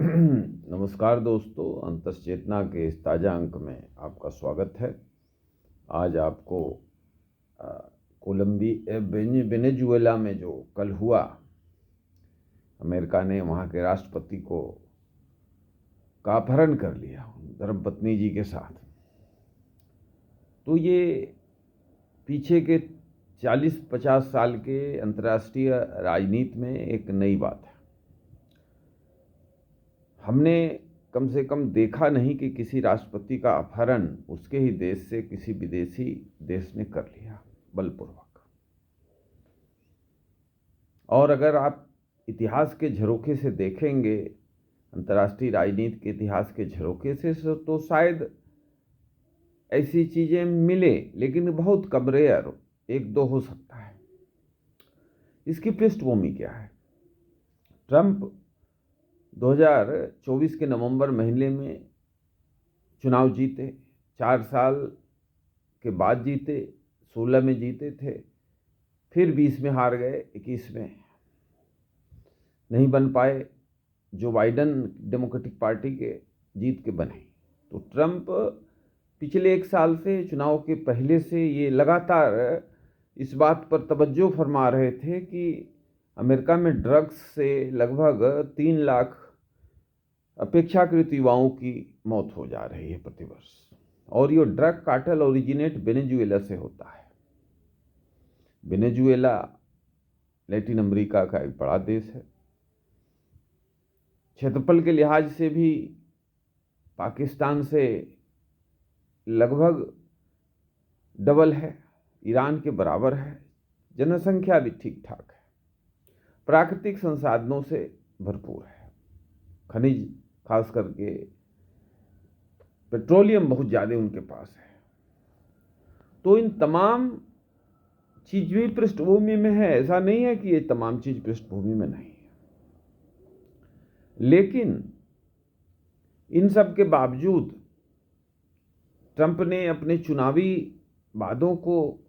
नमस्कार दोस्तों, अंतश्चेतना के इस ताज़ा अंक में आपका स्वागत है। आज आपको वेनेजुएला में जो कल हुआ, अमेरिका ने वहाँ के राष्ट्रपति का अपहरण कर लिया धर्मपत्नी जी के साथ। तो ये पीछे के 40-50 साल के अंतर्राष्ट्रीय राजनीति में एक नई बात है। हमने कम से कम देखा नहीं कि किसी राष्ट्रपति का अपहरण उसके ही देश से किसी विदेशी देश ने कर लिया बलपूर्वक। और अगर आप इतिहास के झरोखे से देखेंगे, अंतर्राष्ट्रीय राजनीति के इतिहास के झरोखे से, तो शायद ऐसी चीजें मिले, लेकिन बहुत कम, रेयर, एक दो हो सकता है। इसकी पृष्ठभूमि क्या है? ट्रंप 2024 के नवंबर महीने में चुनाव जीते, 4 साल के बाद जीते, 16 में जीते थे, फिर 20 में हार गए, 21 में नहीं बन पाए। जो बाइडेन डेमोक्रेटिक पार्टी के जीत के बने। तो ट्रंप पिछले 1 साल से, चुनाव के पहले से, ये लगातार इस बात पर तवज्जो फरमा रहे थे कि अमेरिका में ड्रग्स से लगभग 3 लाख अपेक्षाकृत युवाओं की मौत हो जा रही है प्रतिवर्ष, और ये ड्रग कार्टेल ओरिजिनेट वेनेजुएला से होता है। वेनेजुएला लैटिन अमेरिका का एक बड़ा देश है, क्षेत्रफल के लिहाज से भी पाकिस्तान से लगभग डबल है, ईरान के बराबर है, जनसंख्या भी ठीक ठाक है, प्राकृतिक संसाधनों से भरपूर है, खनिज खास करके पेट्रोलियम बहुत ज़्यादा उनके पास है। तो इन तमाम चीज भी पृष्ठभूमि में है, ऐसा नहीं है कि ये तमाम चीज पृष्ठभूमि में नहीं है। लेकिन इन सब के बावजूद ट्रंप ने अपने चुनावी वादों को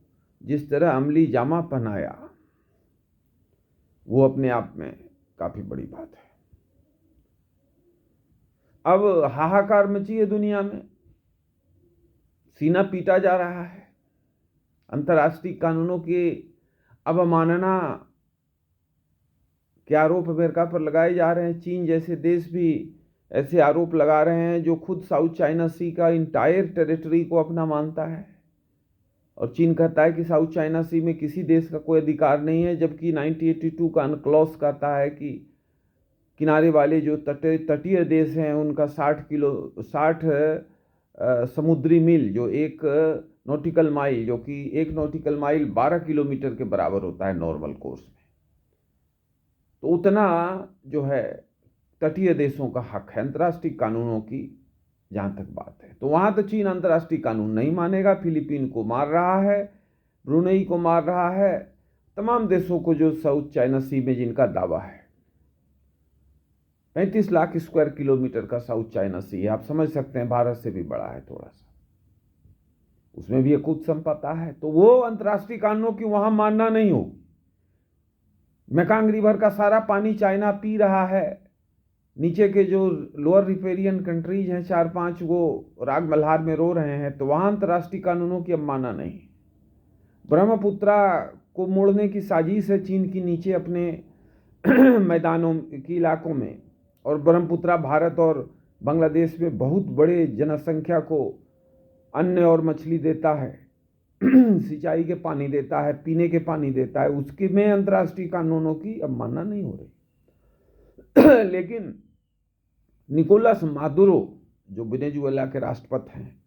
जिस तरह अमली जामा पहनाया, वो अपने आप में काफी बड़ी बात है। अब हाहाकार मची है दुनिया में, सीना पीटा जा रहा है, अंतर्राष्ट्रीय कानूनों की अवमानना के आरोप अमेरिका पर लगाए जा रहे हैं। चीन जैसे देश भी ऐसे आरोप लगा रहे हैं, जो खुद साउथ चाइना सी का इंटायर टेरिटरी को अपना मानता है, और चीन कहता है कि साउथ चाइना सी में किसी देश का कोई अधिकार नहीं है, जबकि 1982 का अनक्लॉज कहता है कि किनारे वाले जो तटीय देश हैं उनका 60 समुद्री मील, जो एक नॉटिकल माइल, जो कि एक नॉटिकल माइल 12 किलोमीटर के बराबर होता है नॉर्मल कोर्स में, तो उतना जो है तटीय देशों का हक है अंतर्राष्ट्रीय कानूनों की, जहां तक बात है। तो वहां तो चीन अंतर्राष्ट्रीय कानून नहीं मानेगा, फिलीपीन को मार रहा है, ब्रुनेई को मार रहा है, तमाम देशों को जो साउथ चाइना सी में जिनका दावा है। 35 लाख स्क्वायर किलोमीटर का साउथ चाइना सी है, आप समझ सकते हैं भारत से भी बड़ा है थोड़ा सा, उसमें भी एक संपदा है। तो वो अंतर्राष्ट्रीय कानूनों की वहां मानना नहीं होगी। मेकांग रिवर का सारा पानी चाइना पी रहा है, नीचे के जो लोअर रिपेरियन कंट्रीज हैं 4-5, वो राग मल्हार में रो रहे हैं, तो वहां अंतर्राष्ट्रीय कानूनों की अवमानना नहीं। ब्रह्मपुत्रा को मोड़ने की साजिश है चीन की नीचे अपने मैदानों की इलाकों में, और ब्रह्मपुत्रा भारत और बांग्लादेश में बहुत बड़े जनसंख्या को अन्न और मछली देता है, सिंचाई के पानी देता है, पीने के पानी देता है, उसके में अंतर्राष्ट्रीय कानूनों की अवमानना नहीं हो रही। लेकिन निकोलस मादुरो जो वेनेजुएला के राष्ट्रपति हैं,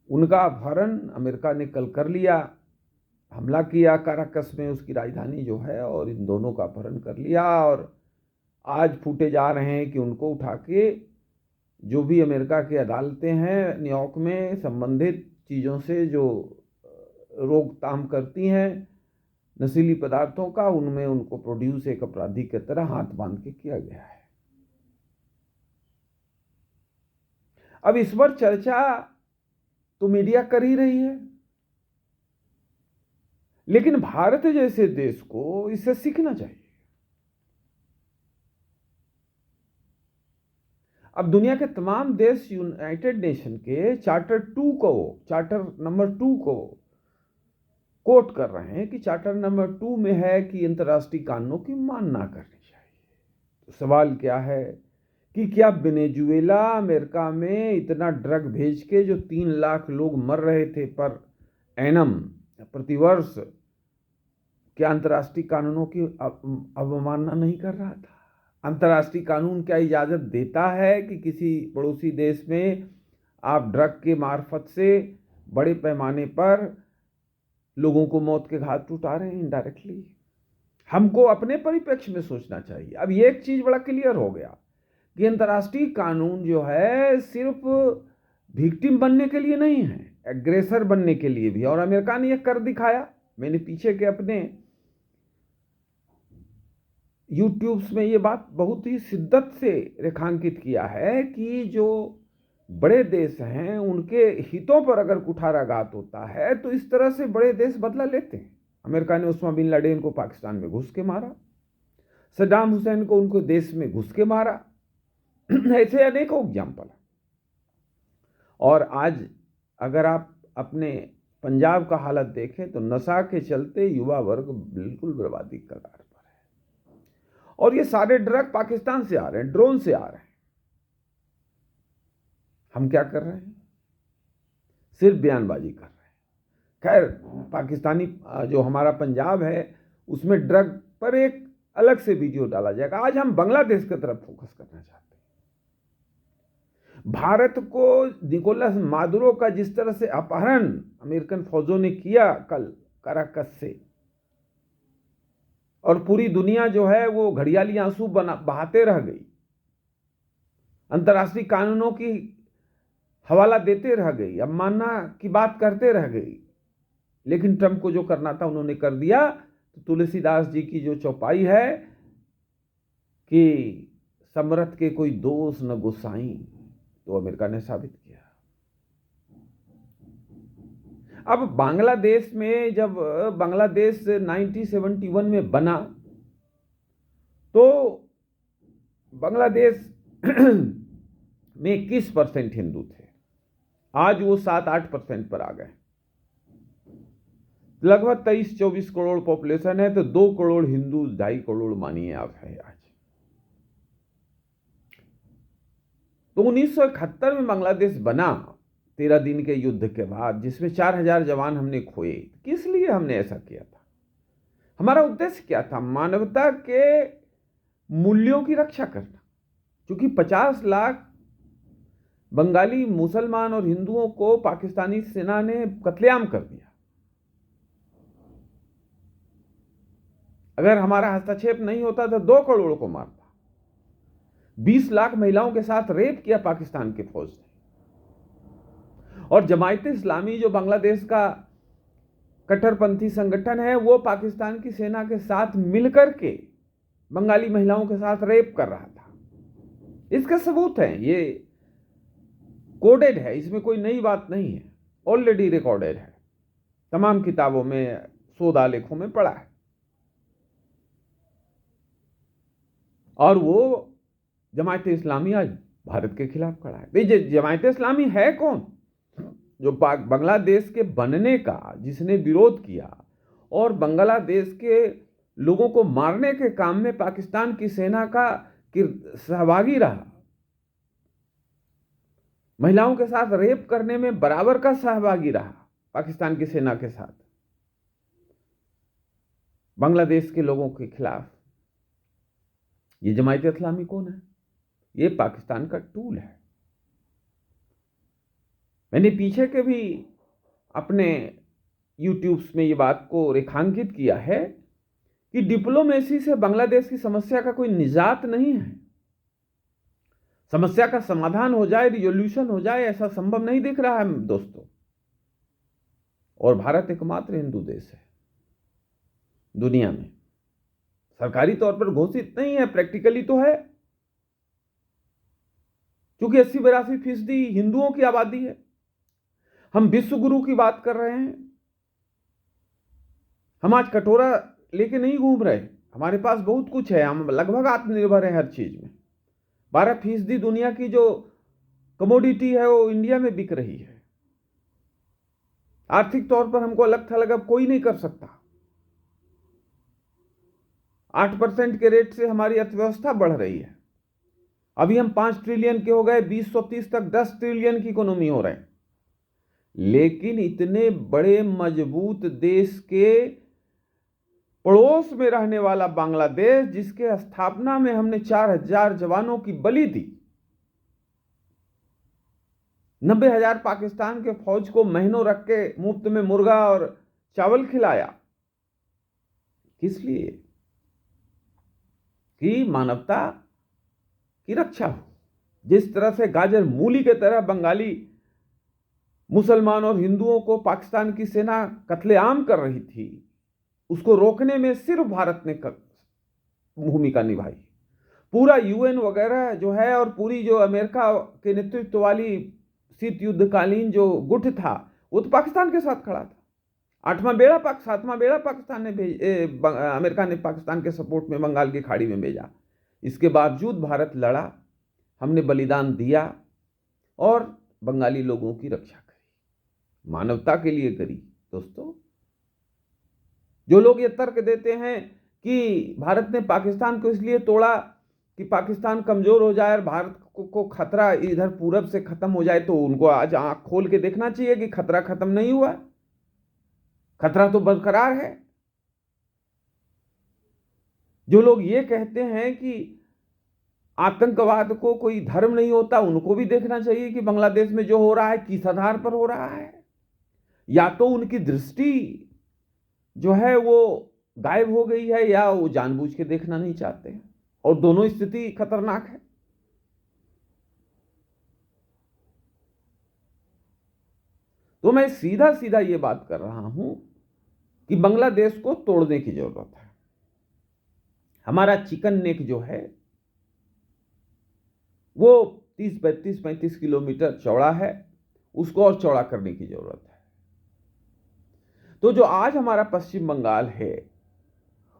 उनका अपहरण अमेरिका ने कल कर लिया, हमला किया काराकस में, उसकी राजधानी जो है, और इन दोनों का अपहरण कर लिया। और आज फूटे जा रहे हैं कि उनको उठा के जो भी अमेरिका की अदालतें हैं न्यूयॉर्क में संबंधित चीज़ों से जो रोकथाम करती हैं नशीली पदार्थों का, उनमें उनको प्रोड्यूस एक अपराधी की तरह हाथ बांध के किया गया है। अब इस पर चर्चा तो मीडिया कर ही रही है, लेकिन भारत जैसे देश को इससे सीखना चाहिए। अब दुनिया के तमाम देश यूनाइटेड नेशन के चार्टर नंबर 2 को कोट कर रहे हैं कि चार्टर नंबर 2 में है कि अंतर्राष्ट्रीय कानूनों की मानना करनी चाहिए। तो सवाल क्या है कि क्या वेनेजुएला अमेरिका में इतना ड्रग भेज के जो 3 लाख लोग मर रहे थे पर एनम प्रतिवर्ष, क्या अंतर्राष्ट्रीय कानूनों की अवमानना नहीं कर रहा था? अंतर्राष्ट्रीय कानून क्या इजाज़त देता है कि किसी पड़ोसी देश में आप ड्रग के मार्फत से बड़े पैमाने पर लोगों को मौत के घाट उतार रहे हैं इनडायरेक्टली? हमको अपने परिप्रेक्ष्य में सोचना चाहिए। अब ये एक चीज़ बड़ा क्लियर हो गया कि अंतर्राष्ट्रीय कानून जो है सिर्फ विक्टिम बनने के लिए नहीं है, एग्रेसर बनने के लिए भी। और अमेरिका ने यह कर दिखाया। मैंने पीछे के अपने यूट्यूब्स में ये बात बहुत ही शिद्दत से रेखांकित किया है कि जो बड़े देश हैं उनके हितों पर अगर कुठाराघात होता है तो इस तरह से बड़े देश बदला लेते हैं। अमेरिका ने उस्मा बिन लादेन को पाकिस्तान में घुस के मारा, सद्दाम हुसैन को उनको देश में घुस के मारा। ऐसे अनेकों एग्जाम्पल। और आज अगर आप अपने पंजाब का हालत देखें तो नशा के चलते युवा वर्ग बिल्कुल बर्बादी के कगार पर है। और ये सारे ड्रग पाकिस्तान से आ रहे हैं, ड्रोन से आ रहे हैं। हम क्या कर रहे हैं? सिर्फ बयानबाजी कर रहे हैं। खैर, पाकिस्तानी जो हमारा पंजाब है उसमें ड्रग पर एक अलग से वीडियो डाला जाएगा। आज हम बांग्लादेश की तरफ फोकस करना चाहते हैं। भारत को निकोलस मादुरो का जिस तरह से अपहरण अमेरिकन फौजों ने किया कल कराकस से, और पूरी दुनिया जो है वो घड़ियाली आंसू बहाते रह गई, अंतर्राष्ट्रीय कानूनों की हवाला देते रह गई, अवमानना की बात करते रह गई। लेकिन ट्रंप को जो करना था उन्होंने कर दिया। तो तुलसीदास जी की जो चौपाई है कि समरथ के कोई दोष न गुसाई, तो अमेरिका ने साबित किया। अब बांग्लादेश में जब बांग्लादेश 1971 में बना तो बांग्लादेश में 21% हिंदू थे। आज वो 7-8% पर आ गए। लगभग 23-24 करोड़ पॉपुलेशन है, तो 2 करोड़ हिंदू, 2.5 करोड़ मानिए आप है आज। तो 1971 में बांग्लादेश बना 13 दिन के युद्ध के बाद, जिसमें 4000 जवान हमने खोए। किस लिए हमने ऐसा किया था? हमारा उद्देश्य क्या था? मानवता के मूल्यों की रक्षा करना। क्योंकि 50 लाख बंगाली मुसलमान और हिंदुओं को पाकिस्तानी सेना ने कत्लेआम कर दिया। अगर हमारा हस्तक्षेप नहीं होता तो 2 करोड़ को मारता। 20 लाख महिलाओं के साथ रेप किया पाकिस्तान की फौज ने। और जमायत इस्लामी जो बांग्लादेश का कट्टरपंथी संगठन है, वो पाकिस्तान की सेना के साथ मिलकर के बंगाली महिलाओं के साथ रेप कर रहा था। इसके सबूत हैं, ये कोडेड है, इसमें कोई नई बात नहीं है, ऑलरेडी रिकॉर्डेड है, तमाम किताबों में, शोधा लेखों में पढ़ा है। और वो जमायत इस्लामी आज भारत के खिलाफ खड़ा है। जमायत इस्लामी है कौन? जो बांग्लादेश के बनने का जिसने विरोध किया और बांग्लादेश के लोगों को मारने के काम में पाकिस्तान की सेना का सहभागी रहा, महिलाओं के साथ रेप करने में बराबर का सहभागी रहा पाकिस्तान की सेना के साथ, बांग्लादेश के लोगों के खिलाफ। ये जमायत इस्लामी कौन है? ये पाकिस्तान का टूल है। मैंने पीछे के भी अपने यूट्यूब्स में ये बात को रेखांकित किया है कि डिप्लोमेसी से बांग्लादेश की समस्या का कोई निजात नहीं है। समस्या का समाधान हो जाए, रिजोल्यूशन हो जाए, ऐसा संभव नहीं दिख रहा है दोस्तों। और भारत एकमात्र हिंदू देश है दुनिया में, सरकारी तौर पर घोषित नहीं है, प्रैक्टिकली तो है, क्योंकि 80-82% हिंदुओं की आबादी है। हम विश्व गुरु की बात कर रहे हैं। हम आज कटोरा लेके नहीं घूम रहे, हमारे पास बहुत कुछ है, हम लगभग आत्मनिर्भर हैं हर चीज में। 12% दुनिया की जो कमोडिटी है वो इंडिया में बिक रही है। आर्थिक तौर पर हमको अलग थलग अब कोई नहीं कर सकता। 8% के रेट से हमारी अर्थव्यवस्था बढ़ रही है। अभी हम 5 ट्रिलियन के हो गए, 2030 तक 10 ट्रिलियन की इकोनॉमी हो रहे हैं। लेकिन इतने बड़े मजबूत देश के पड़ोस में रहने वाला बांग्लादेश, जिसके स्थापना में हमने 4000 जवानों की बलि दी, 90,000 पाकिस्तान के फौज को महीनों रख के मुफ्त में मुर्गा और चावल खिलाया, किस लिए? कि मानवता की रक्षा हो। जिस तरह से गाजर मूली के तरह बंगाली मुसलमान और हिंदुओं को पाकिस्तान की सेना कत्लेआम कर रही थी, उसको रोकने में सिर्फ भारत ने भूमिका निभाई। पूरा यूएन वगैरह जो है और पूरी जो अमेरिका के नेतृत्व वाली शीत युद्धकालीन जो गुट था, वो तो पाकिस्तान के साथ खड़ा था। 7वां बेड़ा पाकिस्तान ने अमेरिका ने पाकिस्तान के सपोर्ट में बंगाल की खाड़ी में भेजा। इसके बावजूद भारत लड़ा, हमने बलिदान दिया और बंगाली लोगों की रक्षा करी, मानवता के लिए करी। दोस्तों, जो लोग ये तर्क देते हैं कि भारत ने पाकिस्तान को इसलिए तोड़ा कि पाकिस्तान कमजोर हो जाए और भारत को खतरा इधर पूरब से खत्म हो जाए, तो उनको आज आंख खोल के देखना चाहिए कि खतरा खत्म नहीं हुआ, खतरा तो बरकरार है। जो लोग ये कहते हैं कि आतंकवाद को कोई धर्म नहीं होता, उनको भी देखना चाहिए कि बांग्लादेश में जो हो रहा है किस आधार पर हो रहा है। या तो उनकी दृष्टि जो है वो गायब हो गई है, या वो जानबूझ के देखना नहीं चाहते हैं, और दोनों स्थिति खतरनाक है। तो मैं सीधा सीधा ये बात कर रहा हूं कि बांग्लादेश को तोड़ने की जरूरत है। हमारा चिकन नेक जो है वो 30, 32, 35 किलोमीटर चौड़ा है, उसको और चौड़ा करने की जरूरत है। तो जो आज हमारा पश्चिम बंगाल है,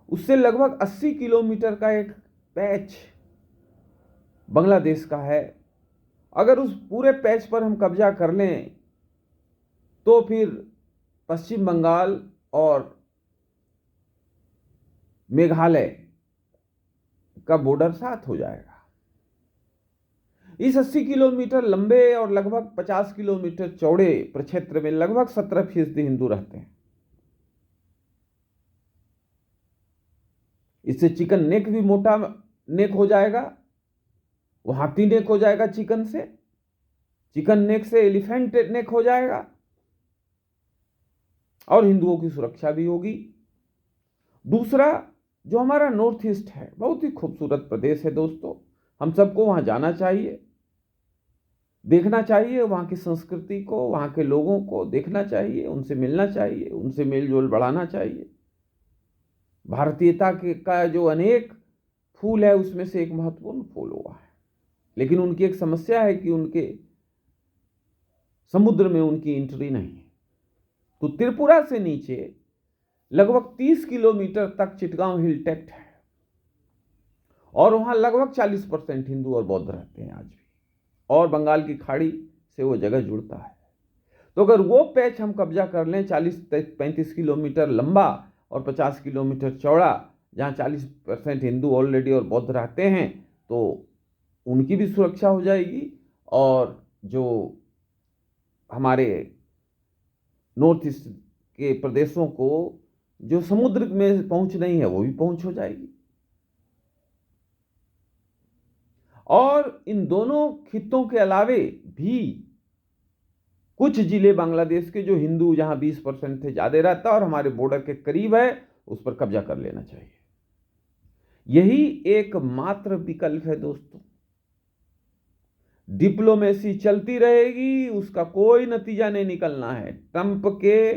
उससे लगभग 80 किलोमीटर का एक पैच बांग्लादेश का है। अगर उस पूरे पैच पर हम कब्जा कर लें तो फिर पश्चिम बंगाल और मेघालय का बॉर्डर साथ हो जाएगा। इस 80 किलोमीटर लंबे और लगभग 50 किलोमीटर चौड़े प्रक्षेत्र में लगभग 17% हिंदू रहते हैं। इससे चिकन नेक भी मोटा नेक हो जाएगा, वो हाथी नेक हो जाएगा चिकन से, चिकन नेक से एलिफेंट नेक हो जाएगा, और हिंदुओं की सुरक्षा भी होगी। दूसरा, जो हमारा नॉर्थ ईस्ट है, बहुत ही खूबसूरत प्रदेश है दोस्तों। हम सबको वहां जाना चाहिए, देखना चाहिए, वहां की संस्कृति को, वहां के लोगों को देखना चाहिए, उनसे मिलना चाहिए, उनसे मेलजोल बढ़ाना चाहिए। भारतीयता का जो अनेक फूल है उसमें से एक महत्वपूर्ण फूल हुआ है। लेकिन उनकी एक समस्या है कि उनके समुद्र में उनकी एंट्री नहीं है। तो त्रिपुरा से नीचे लगभग 30 किलोमीटर तक चिटगांव हिल टेक्ट है, और वहां लगभग 40% हिंदू और बौद्ध रहते हैं आज भी, और बंगाल की खाड़ी से वो जगह जुड़ता है। तो अगर वो पैच हम कब्जा कर लें, 40-35 किलोमीटर लंबा और 50 किलोमीटर चौड़ा, जहाँ 40% हिंदू ऑलरेडी और बौद्ध रहते हैं, तो उनकी भी सुरक्षा हो जाएगी, और जो हमारे नॉर्थ ईस्ट के प्रदेशों को जो समुद्र में पहुंच नहीं है, वो भी पहुंच हो जाएगी। और इन दोनों खित्तों के अलावे भी कुछ जिले बांग्लादेश के जो हिंदू जहां 20% थे, ज्यादा रहता और हमारे बॉर्डर के करीब है, उस पर कब्जा कर लेना चाहिए। यही एकमात्र विकल्प है दोस्तों। डिप्लोमेसी चलती रहेगी, उसका कोई नतीजा नहीं निकलना है। ट्रंप के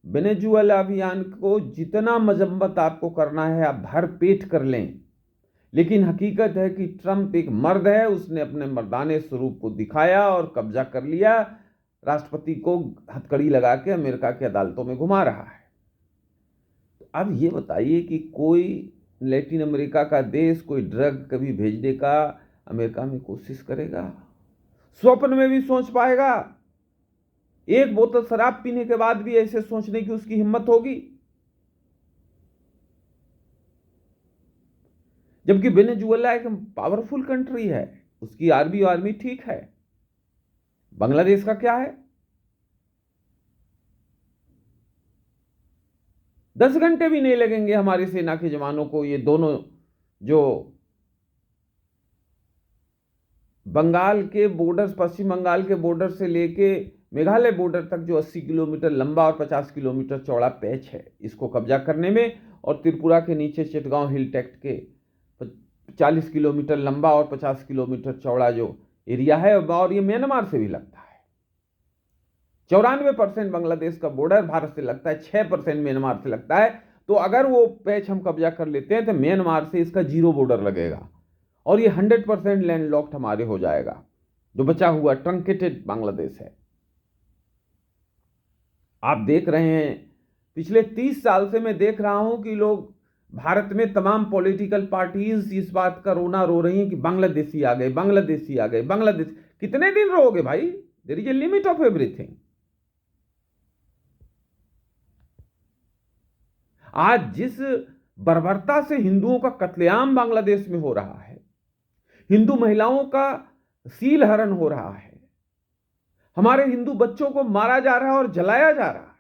वेनेजुएला अभियान को जितना मजम्मत आपको करना है आप भर पेट कर लें, लेकिन हकीकत है कि ट्रंप एक मर्द है, उसने अपने मर्दाने स्वरूप को दिखाया और कब्जा कर लिया, राष्ट्रपति को हथकड़ी लगा के अमेरिका की अदालतों में घुमा रहा है। अब ये बताइए कि कोई लैटिन अमेरिका का देश कोई ड्रग कभी भेजने का अमेरिका में कोशिश करेगा? स्वप्न में भी सोच पाएगा? एक बोतल शराब पीने के बाद भी ऐसे सोचने की उसकी हिम्मत होगी? जबकि वेनेजुएला एक पावरफुल कंट्री है, उसकी आर्मी ठीक है। बांग्लादेश का क्या है? 10 घंटे भी नहीं लगेंगे हमारी सेना के जवानों को ये दोनों जो बंगाल के बॉर्डर, पश्चिम बंगाल के बॉर्डर से लेके मेघालय बॉर्डर तक जो 80 किलोमीटर लंबा और 50 किलोमीटर चौड़ा पैच है, इसको कब्जा करने में, और त्रिपुरा के नीचे चिटगांव हिल टेक्ट के 40 किलोमीटर लंबा और 50 किलोमीटर चौड़ा जो एरिया है, और ये म्यांमार से भी लगता है। 94% बांग्लादेश का बॉर्डर भारत से लगता है, 6% म्यांमार से लगता है। तो अगर वो पैच हम कब्जा कर लेते हैं तो म्यांमार से इसका 0 बॉर्डर लगेगा और ये 100% लैंडलॉक्ड हमारे हो जाएगा। जो बचा हुआ ट्रंकेटेड बांग्लादेश है। आप देख रहे हैं पिछले 30 साल से मैं देख रहा हूं कि लोग भारत में तमाम पॉलिटिकल पार्टीज इस बात का रोना रो रही हैं कि बांग्लादेशी आ गए, बांग्लादेशी आ गए, बांग्लादेश। कितने दिन रहोगे भाई? There is a limit of everything. आज जिस बर्बरता से हिंदुओं का कत्लेआम बांग्लादेश में हो रहा है, हिंदू महिलाओं का सील हरण हो रहा है, हमारे हिंदू बच्चों को मारा जा रहा है और जलाया जा रहा है,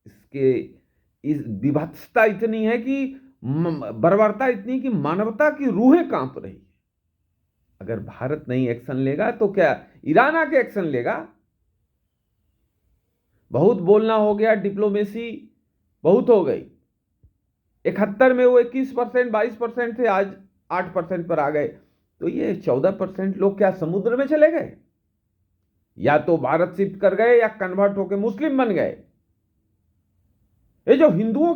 इसके इस विभत्सता इतनी है कि बर्बरता इतनी कि मानवता की रूहें कांप रही है। अगर भारत नहीं एक्शन लेगा तो क्या ईरान आके एक्शन लेगा? बहुत बोलना हो गया, डिप्लोमेसी बहुत हो गई। 71 में वो 21% 22% थे, आज 8% पर आ गए। तो ये 14% लोग क्या समुद्र में चले गए? या तो भारत शिफ्ट कर गए या कन्वर्ट होकर मुस्लिम बन गए। ये जो हिंदुओं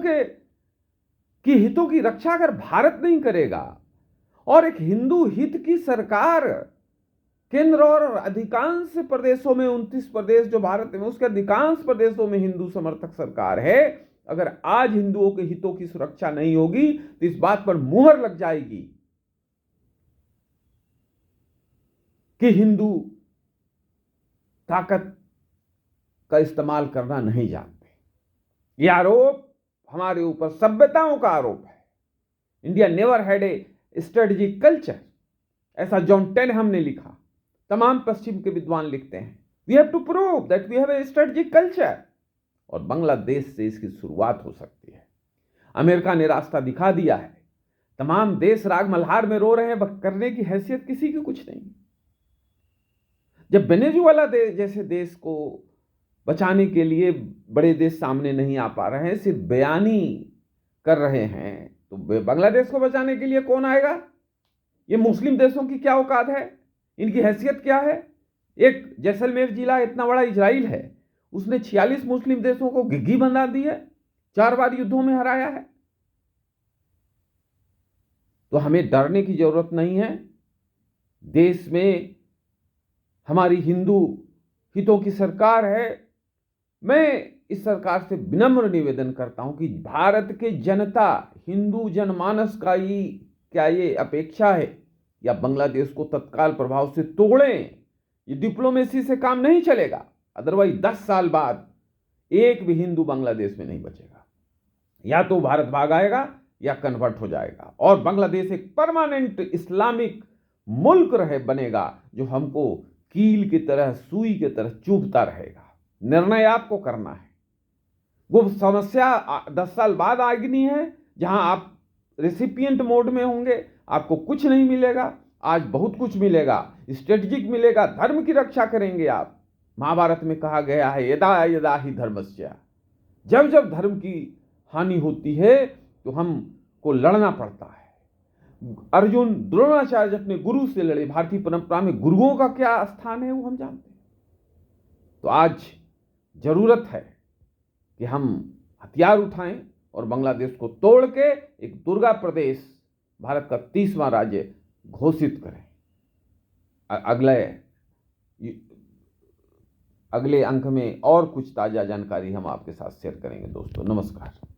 की हितों की रक्षा अगर भारत नहीं करेगा, और एक हिंदू हित की सरकार केंद्र और अधिकांश प्रदेशों में, 29 प्रदेश जो भारत में, उसके अधिकांश प्रदेशों में हिंदू समर्थक सरकार है, अगर आज हिंदुओं के हितों की सुरक्षा नहीं होगी तो इस बात पर मुहर लग जाएगी कि हिंदू ताकत का इस्तेमाल करना नहीं जानते। यह आरोप हमारे ऊपर सभ्यताओं का आरोप है। India never had a strategic culture, ऐसा जॉन टेनहम ने लिखा, तमाम पश्चिम के विद्वान लिखते हैं। We have to prove that we have a strategic culture, और बांग्लादेश से इसकी शुरुआत हो सकती है। अमेरिका ने रास्ता दिखा दिया है। तमाम देश राग मल्हार में रो रहे हैं, वह करने की हैसियत किसी की कुछ नहीं। जब वेनेजुएला जैसे देश को बचाने के लिए बड़े देश सामने नहीं आ पा रहे हैं, सिर्फ बयानी कर रहे हैं, तो बांग्लादेश को बचाने के लिए कौन आएगा? ये मुस्लिम देशों की क्या औकात है? इनकी हैसियत क्या है? एक जैसलमेर जिला इतना बड़ा इजराइल है, उसने 46 मुस्लिम देशों को घिघी बना दी है, 4 बार युद्धों में हराया है। तो हमें डरने की जरूरत नहीं है। देश में हमारी हिंदू हितों की सरकार है। मैं इस सरकार से विनम्र निवेदन करता हूं कि भारत के जनता, हिंदू जनमानस का ही क्या ये अपेक्षा है या बांग्लादेश को तत्काल प्रभाव से तोड़ें? ये डिप्लोमेसी से काम नहीं चलेगा। अदरवाइज 10 साल बाद एक भी हिंदू बांग्लादेश में नहीं बचेगा। या तो भारत भाग आएगा या कन्वर्ट हो जाएगा, और बांग्लादेश एक परमानेंट इस्लामिक मुल्क बनेगा जो हमको कील की तरह, सुई की तरह चुभता रहेगा। निर्णय आपको करना है। वो समस्या 10 साल बाद आएगी है जहां आप रेसिपिएंट मोड में होंगे, आपको कुछ नहीं मिलेगा। आज बहुत कुछ मिलेगा, स्ट्रेटेजिक मिलेगा, धर्म की रक्षा करेंगे आप। महाभारत में कहा गया है, यदा यदा ही धर्मस्य, जब जब धर्म की हानि होती है तो हमको लड़ना पड़ता है। अर्जुन द्रोणाचार्य अपने गुरु से लड़े। भारतीय परंपरा में गुरुओं का क्या स्थान है वो हम जानते हैं। तो आज जरूरत है कि हम हथियार उठाएं और बांग्लादेश को तोड़ के एक दुर्गा प्रदेश, भारत का 30वां राज्य घोषित करें। अगले अंक में और कुछ ताजा जानकारी हम आपके साथ शेयर करेंगे। दोस्तों नमस्कार।